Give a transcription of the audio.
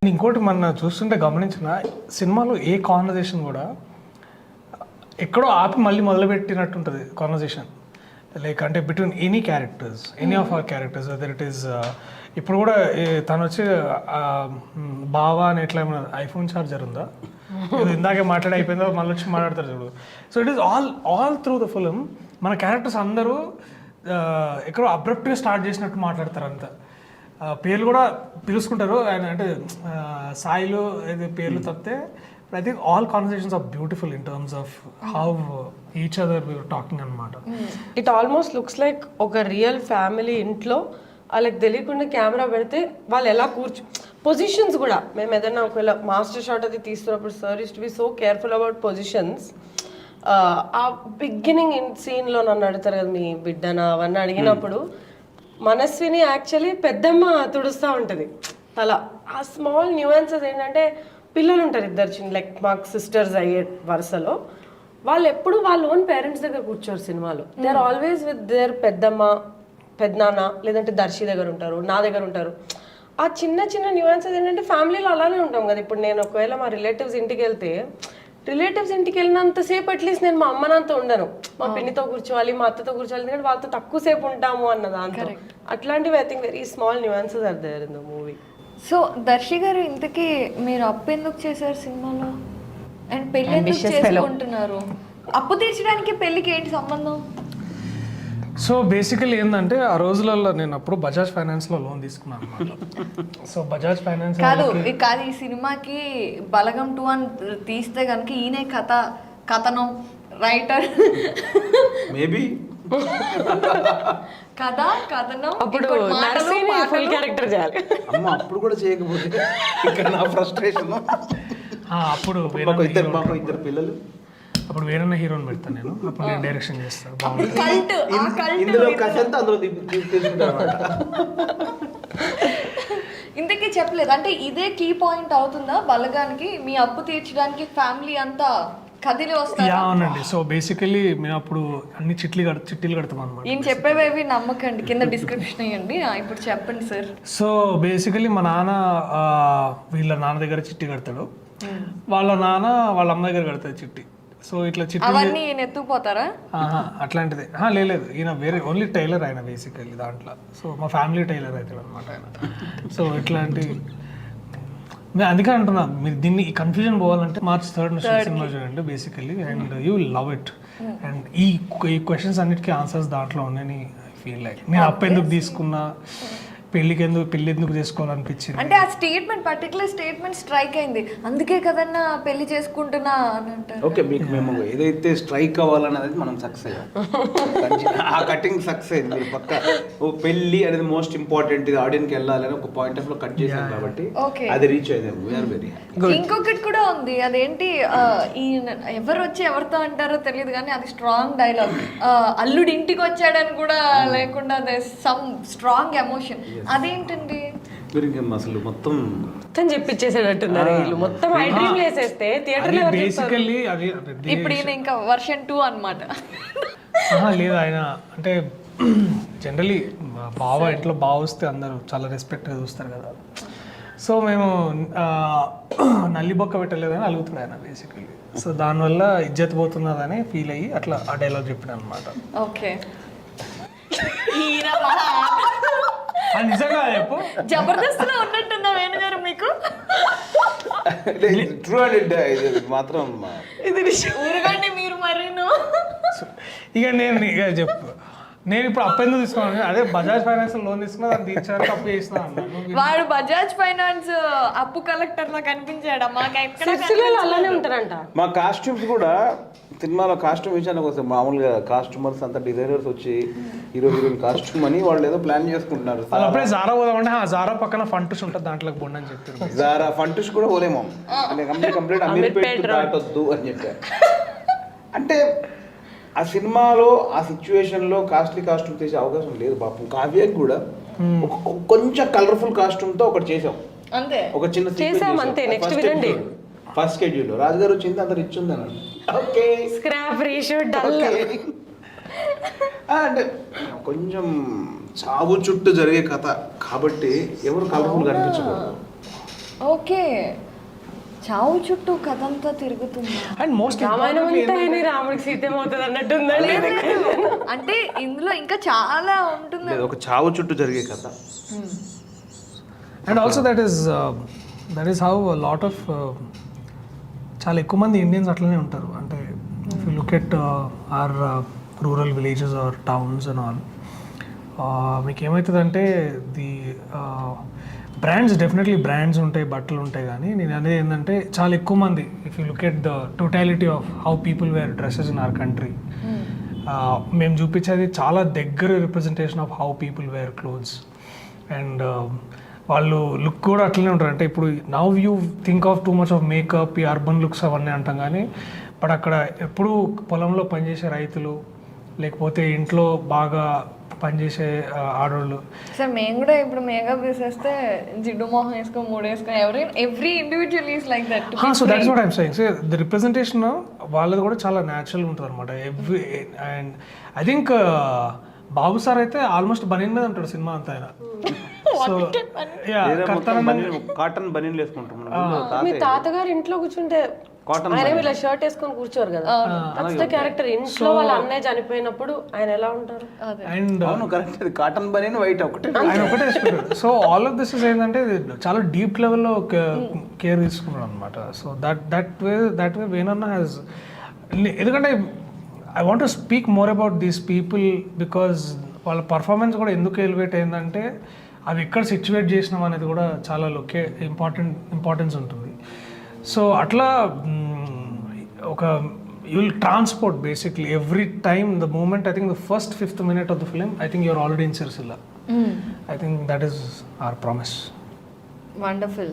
ఇంకోటి మన చూస్తుంటే గమనించిన సినిమాలో ఏ కాన్వర్జేషన్ కూడా ఎక్కడో ఆపి మళ్ళీ మొదలుపెట్టినట్టు ఉంటుంది కాన్వర్జేషన్. లైక్ అంటే between any characters, any of our characters, whether it is ఇప్పుడు కూడా తను వచ్చి బావా అని ఎట్లా ఏమన్నా ఐఫోన్ ఛార్జర్ ఉందా, ఇందాకే మాట్లాడి అయిపోయిందో మళ్ళీ వచ్చి మాట్లాడతారు చూడు. So it is all through the film మన క్యారెక్టర్స్ అందరూ ఎక్కడో అబ్రప్ట్గా స్టార్ట్ చేసినట్టు మాట్లాడతారు అంతా. పేర్లు కూడా పిలుచుకుంటారు ఆయన అంటే సాయిలో ఏదో పేర్లు తప్పితే I think all conversations are beautiful in terms of how each other we were talking అనమాట. ఇట్ ఆల్మోస్ట్ లుక్స్ లైక్ ఒక రియల్ ఫ్యామిలీ ఇంట్లో వాళ్ళకి తెలియకుండా కెమెరా పెడితే వాళ్ళు ఎలా పొజిషన్స్ కూడా మేము ఏదైనా ఒకవేళ మాస్టర్ షాట్ అది తీస్తున్నప్పుడు sir is to be so careful about positions. ఆ బిగినింగ్ సీన్లో నన్ను అడుగుతారు కదా మీ బిడ్డనా అవన్నీ అడిగినప్పుడు మనస్విని యాక్చువల్లీ పెద్దమ్మ తుడుస్తూ ఉంటుంది తల. ఆ స్మాల్ న్యూయన్సెస్ ఏంటంటే పిల్లలు ఉంటారు ఇద్దరు చిన్న లైక్ మాకు సిస్టర్స్ అయ్యే వరుసలో వాళ్ళు ఎప్పుడు వాళ్ళ ఓన్ పేరెంట్స్ దగ్గర కూర్చోరు సినిమాలో. They are always with their పెద్దమ్మ పెద్దనాన్న లేదంటే దర్శి దగ్గర ఉంటారు, నా దగ్గర ఉంటారు. ఆ చిన్న చిన్న న్యూయన్సెస్ ఏంటంటే ఫ్యామిలీలో అలానే ఉంటాం కదా. ఇప్పుడు నేను ఒకవేళ మా రిలేటివ్స్ ఇంటికి వెళ్తే రిలేటివ్స్ ఇంటికి వెళ్ళినంతసేపు అట్లీస్ట్ నేను మా అమ్మ నాన్నతో ఉండను, మా పిన్నితో కూర్చోవాలి మా అత్తతో కూర్చోవాలి, ఎందుకంటే వాళ్ళతో తక్కువసేపు ఉంటాము అన్న దాంతో. అట్లాంటివి I think very small nuances are there in the movie. So Darshi garu ఇంతకీ మీరు అప్పు ఎందుకు చేశారు సినిమాలో అండ్ పెళ్లి ఎందుకు చేసుకుంటున్నారు? అప్పు తీర్చడానికి పెళ్లికి ఏంటి సంబంధం? సో బేసికలీ ఏంటంటే ఆ రోజులలో నేను అప్పుడు బజాజ్ ఫైనాన్స్లో లోన్ తీసుకున్నాను అనమాట. సో బజాజ్ ఫైనాన్స్ కాదు ఈ సినిమాకి బలగం 2 అని తీస్తే కనుక ఈయనే కథనం రైటర్ మేబీ కథనం అప్పుడు ఫుల్ క్యారెక్టర్ చేయాలి. అమ్మ అప్పుడు కూడా చేయకపోతే ఇక్కడ నా ఫ్రస్ట్రేషన్. అప్పుడు మాకు ఇద్దరు పిల్లలు, అప్పుడు వేరే హీరోని పెడతాను నేను, అప్పుడు నేను డైరెక్షన్ చేస్తాను. ఇందులో కసంతా అందులో తీసుకుంటాను. ఇంతకీ చెప్పలేదు అంటే ఇదే కీ పాయింట్ అవుతుందా బలగానికి? మీ అప్పు తీర్చడానికి ఫ్యామిలీ అంతా కదిలి వస్తారు. అవునండి. సో బేసికలీ మేము అప్పుడు అన్ని చిట్టీలు కడతాం అనమాట. నేను చెప్పేవేవి నమ్మకండి, కింద డిస్క్రిప్షన్ ఇవ్వండి. ఇప్పుడు చెప్పండి సార్. సో బేసికలీ మా నాన్న వీళ్ళ నాన్న దగ్గర చిట్టి కడతాడు, వాళ్ళ నాన్న వాళ్ళ అమ్మ దగ్గర కడతాడు చిట్టి. సో ఇట్లా చిట్టి అవన్నీ ఎత్తుకుపోతారా? అట్లాంటిది లేదు, ఈయన వేరే ఓన్లీ టైలర్ ఆయన బేసికల్లీ దాంట్లో. సో మా ఫ్యామిలీ టైలర్ అవుతాడు అనమాట ఆయన. సో ఇట్లాంటి నేను అందుకే అంటున్నా, మీరు దీన్ని ఈ కన్ఫ్యూజన్ పోవాలంటే March 3rd సినిమా చూడండి basically, and you will love it. And ఈ క్వశ్చన్స్ అన్నిటికీ ఆన్సర్స్ దాంట్లో ఉన్నాయని ఐ ఫీల్ లైక్. నేను అప్పు ఎందుకు తీసుకున్నా, పెళ్లి ఎందుకు చేసుకోవాలనిపించింది అంటే ఆ స్టేట్మెంట్ పర్టికులర్ స్టేట్మెంట్ స్ట్రైక్ అయింది, అందుకే కదన్నా పెళ్లి చేసుకుంటున్నా అని అంటారు. ఓకే, మీకు మేము ఏదైతే స్ట్రైక్ అవ్వాలనేది మనం సక్సెస్ అయ్యాం. ఆ కటింగ్ సక్సెస్ అయింది. మీరు పక్క పెళ్లి అనేది మోస్ట్ ఇంపార్టెంట్, ఇది ఆడియన్కి వెళ్ళాలి అని ఒక పాయింట్ ఆఫ్ లో కట్ చేసాం కాబట్టి అది రీచ్ అయింది. We are very happy. ఇంకొకటి కూడా ఉంది, అదేంటి ఈ ఎవరు వచ్చి ఎవరితో అంటారో తెలియదు కానీ అది స్ట్రాంగ్ డైలాగ్. అల్లుడు ఇంటికి వచ్చాడని కూడా లేకుండా సమ్ స్ట్రాంగ్ ఎమోషన్, అదేంటండి? అసలు మొత్తం చెప్పించేసేటట్టున్నారు వీళ్ళు. మొత్తం ఐ డ్రీమ్ వేసేస్తే థియేటర్ లో బేసికల్లీ అది ఇప్పుడు ఈయన ఇంకా వర్షన్ 2 అన్నమాట. లేదు ఆయన అంటే జనరలీ బావ ఇంట్లో బావ వస్తే అందరూ చాలా రెస్పెక్ట్గా చూస్తారు కదా. సో మేము నల్లి బొక్క పెట్టలేదని అలుగుతున్నాడు ఆయన బేసికలీ. సో దానివల్ల ఇజ్జత్ పోతున్నదని ఫీల్ అయ్యి అట్లా ఆ డైలాగ్ చెప్పాడు అనమాట. ఓకే, నిజంగా చెప్పు, జబర్దస్త్ లో ఉన్నట్టుందా వేణు గారు మీకు? ట్రూ అండ్ మాత్రం ఇది ఊరుగండి మీరు మరీను. ఇక చెప్పు, నేను ఇప్పుడు అప్పు ఎందుకు తీసుకున్నాను? అదే బజాజ్ ఫైనాన్స్ లోన్ తీసుకున్నా, దాన్ని తీర్చడానికి అప్పు చేసిన. వాడు బజాజ్ ఫైనాన్స్ అప్పు కలెక్టర్ లా కనిపించాడు. అలానే ఉంటారంట. మా కాస్ట్యూమ్స్ కూడా సినిమాలో కాస్ట్యూమ్ విషయానికి వస్తే మామూలుగా కాస్ట్యూమర్స్ అంతా డిజైనర్స్ వచ్చి హీరోయిన్ కాస్ట్యూమ్ అని వాళ్ళు ఏదో ప్లాన్ చేసుకుంటున్నారు. అప్పుడే జారా పోదామంటే జారా పక్కన ఫంటుష్ ఉంటుంది, దాంట్లోకి బొండి అని చెప్పారు. జారా ఫంటుష్ కూడా పోలేమో అంటే కంప్లీట్ అమీర్పేట్ దాటొద్దు అని చెప్పారు. అంటే ఆ సినిమాలో ఆ సిచ్యువేషన్లో కాస్ట్లీ కాస్ట్యూమ్ చేసే అవకాశం లేదు పాపం. కావ్యకి కూడా కొంచెం కలర్ఫుల్ కాస్ట్యూమ్తో ఒకటి చేసాం అంతే, ఒక చిన్న ఫస్ట్ షెడ్యూల్. రాజుగారు వచ్చింది అంత రిచ్ ఉంది అన్నాడు. Okay, scrap ratio dull. అంటే కొంచెం చావు చుట్టూ జరిగే కథ కాబట్టి ఎవరు కలర్ఫుల్ కనిపించకూడదు. ఓకే, చావు చుట్టూ కథ అంతా తిరుగుతుంది. అండ్ మోస్ట్ రామాయణం అంతా ఆయన రాముడికి సీతేమవుతుంది అన్నట్టుందండి. అంటే ఇందులో ఇంకా చాలా ఉంటుంది. లేదు, ఒక చావు చుట్టూ జరిగే కథ. And also that is how lot of చాలా ఎక్కువ మంది ఇండియన్స్ అట్లనే ఉంటారు. అంటే if you look at our rural villages or towns and all, మీకు ఏమవుతుందంటే ది బ్రాండ్స్, డెఫినెట్లీ బ్రాండ్స్ ఉంటాయి, బట్టలు ఉంటాయి, కానీ నేను అనేది ఏంటంటే చాలా ఎక్కువ మంది if you look at the totality of how people wear dresses in our country, మేము చూపించేది చాలా దగ్గర representation of how people wear clothes. And వాళ్ళు లుక్ కూడా అట్లనే ఉంటారు. అంటే ఇప్పుడు now you think of too much of makeup, ఈ అర్బన్ లుక్స్ అవన్నీ అంటాం, కానీ బట్ అక్కడ ఎప్పుడు పొలంలో పనిచేసే రైతులు, లేకపోతే ఇంట్లో బాగా పనిచేసే ఆడవాళ్ళు. సార్ మేము కూడా ఇప్పుడు మేకప్ తీసేస్తే జిడ్డు మొహం వేసుకొని 3 వేసుకొని every individual is like that. So that's what I'm saying. So the representation వాళ్ళది కూడా చాలా న్యాచురల్ ఉంటుంది అనమాట. Every and I think Babu sir అయితే ఆల్మోస్ట్ బనీన్ మీద ఉంటాడు సినిమా అంతా ఆయన. సో కాటన్ బనీన్లు వేసుకుంటాం. మీ తాతగారు ఇంట్లో కూర్చుంటే ఆయన ఇలా షర్ట్ వేసుకొని కూర్చోరు కదా, దట్స్ ద క్యారెక్టర్. ఇంట్లో వాళ్ళ అన్నయ్య చనిపోయినప్పుడు ఆయన ఎలా ఉంటారు? అండ్ అవును, కరెక్ట్. కాటన్ బనీన్ వైట్ ఒకటే ఆయన ఒకటే వేసుకుంటాడు. So all of this is ఏంటంటే చాలా డీప్ లెవెల్లో కేర్ తీసుకున్నాడు అనమాట. సో దట్ వే వేణన్న హ్యాస్, ఎందుకంటే I want to speak more about these people because వాళ్ళ పర్ఫార్మెన్స్ కూడా ఎందుకు ఎలివేట్ అయిందంటే అవి ఎక్కడ సిచ్యువేట్ చేసినాం అనేది కూడా చాలా ఇంపార్టెన్స్ ఉంటుంది. సో అట్లా ఒక you will transport basically every time the moment. I think the first 5th minute of the film I think you're already in Sirisilla. I think that is our promise. Wonderful.